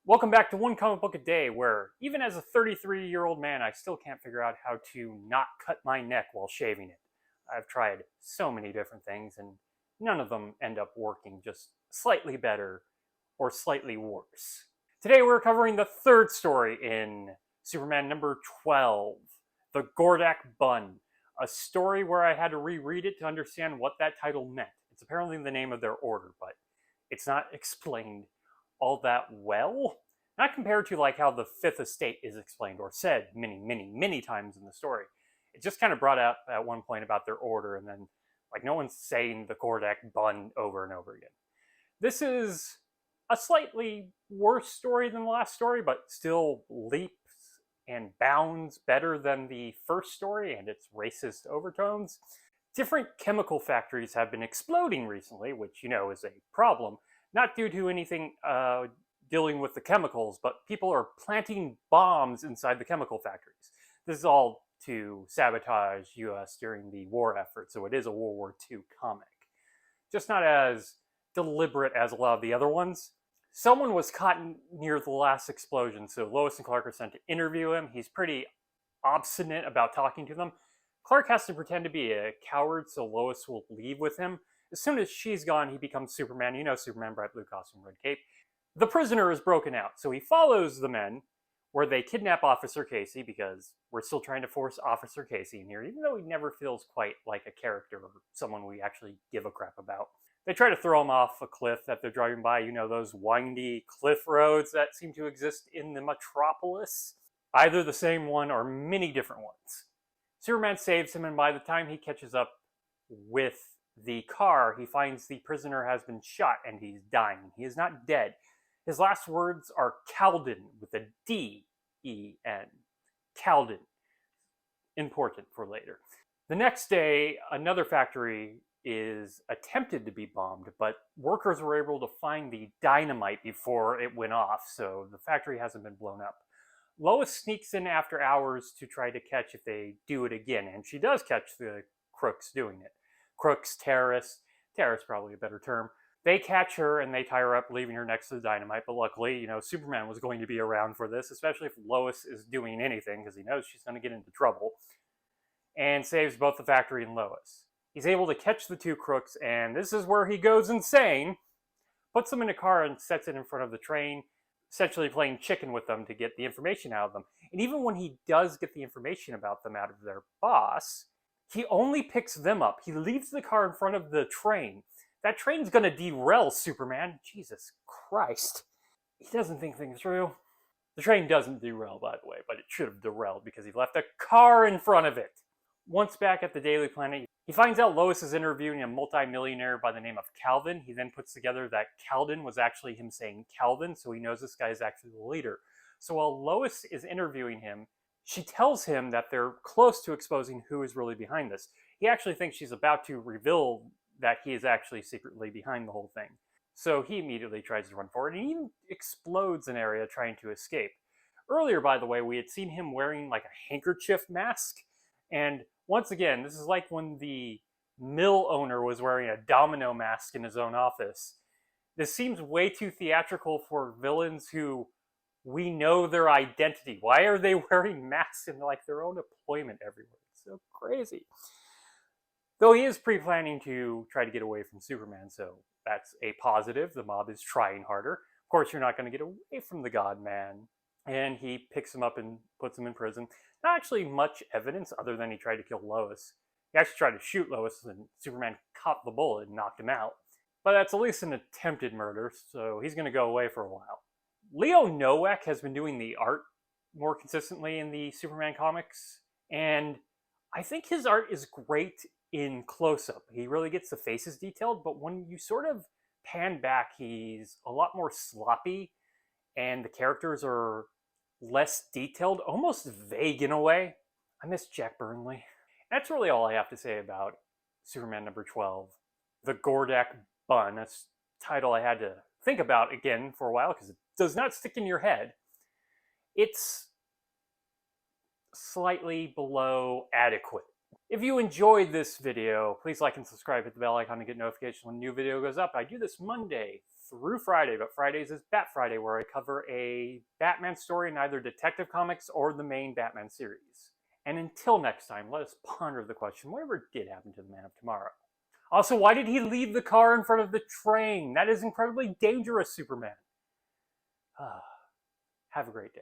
Welcome back to One Comic Book a Day, where even as a 33-year-old man, I still can't figure out how to not cut my neck while shaving it. I've tried so many different things, and none of them end up working, just slightly better or slightly worse. Today we're covering the third story in Superman number 12, The Grotak Bund, a story where I had to reread it to understand what that title meant. It's apparently the name of their order, but it's not explained all that well. Not compared to like how the Fifth Estate is explained or said many times in the story. It just kind of brought up at one point about their order, and then like no one's saying the Grotak Bund over and over again. This is a slightly worse story than the last story, but still leaps and bounds better than the first story and its racist overtones. Different chemical factories have been exploding recently, which you know is a problem. Not due to anything dealing with the chemicals, but people are planting bombs inside the chemical factories. This is all to sabotage US during the war effort, so it is a World War II comic. Just not as deliberate as a lot of the other ones. Someone was caught near the last explosion, so Lois and Clark are sent to interview him. He's pretty obstinate about talking to them. Clark has to pretend to be a coward so Lois will leave with him. As soon as she's gone, he becomes Superman. You know Superman, bright blue costume, red cape. The prisoner is broken out, so he follows the men where they kidnap Officer Casey, because we're still trying to force Officer Casey in here, even though he never feels quite like a character or someone we actually give a crap about. They try to throw him off a cliff that they're driving by, you know, those windy cliff roads that seem to exist in the metropolis. Either the same one or many different ones. Superman saves him, and by the time he catches up with the car, he finds the prisoner has been shot and he's dying. He is not dead. His last words are Calden with a D-E-N. Calden. Important for later. The next day, another factory is attempted to be bombed, but workers were able to find the dynamite before it went off, so the factory hasn't been blown up. Lois sneaks in after hours to try to catch if they do it again, and she does catch the crooks doing it. Crooks, terrorists probably a better term. They catch her and they tie her up, leaving her next to the dynamite, but luckily, you know, Superman was going to be around for this, especially if Lois is doing anything, because he knows she's going to get into trouble, and saves both the factory and Lois. He's able to catch the two crooks, and this is where he goes insane, puts them in a car and sets it in front of the train, essentially playing chicken with them to get the information out of them. And even when he does get the information about them out of their boss, he only picks them up. He leaves the car in front of the train. That train's gonna derail Superman. Jesus Christ. He doesn't think things through. The train doesn't derail, by the way, but it should have derailed because he left a car in front of it. Once back at the Daily Planet, he finds out Lois is interviewing a multimillionaire by the name of Calvin. He then puts together that Calden was actually him saying Calvin, so he knows this guy is actually the leader. So while Lois is interviewing him, she tells him that they're close to exposing who is really behind this. He actually thinks she's about to reveal that he is actually secretly behind the whole thing. So he immediately tries to run forward, and he even explodes an area trying to escape. Earlier, by the way, we had seen him wearing like a handkerchief mask, and once again, this is like when the mill owner was wearing a domino mask in his own office. This seems way too theatrical for villains who we know their identity. Why are they wearing masks in like their own employment everywhere? It's so crazy. Though he is pre-planning to try to get away from Superman, so that's a positive. The mob is trying harder. Of course, you're not going to get away from the God-Man. And he picks him up and puts him in prison. Not actually much evidence other than he tried to kill Lois. He actually tried to shoot Lois, and Superman caught the bullet and knocked him out. But that's at least an attempted murder, so he's going to go away for a while. Leo Nowak has been doing the art more consistently in the Superman comics, and I think his art is great in close-up. He really gets the faces detailed, but when you sort of pan back, he's a lot more sloppy, and the characters are less detailed, almost vague in a way. I miss Jack Burnley. That's really all I have to say about Superman number 12, The Grotak Bund. That's a title I had to think about again for a while because it does not stick in your head. It's slightly below adequate. If you enjoyed this video, please like and subscribe, hit the bell icon to get notifications when a new video goes up. I do this Monday through Friday, but Fridays is Bat Friday, where I cover a Batman story in either Detective Comics or the main Batman series. And until next time, let us ponder the question, whatever did happen to the Man of Tomorrow? Also, why did he leave the car in front of the train? That is incredibly dangerous, Superman. Have a great day.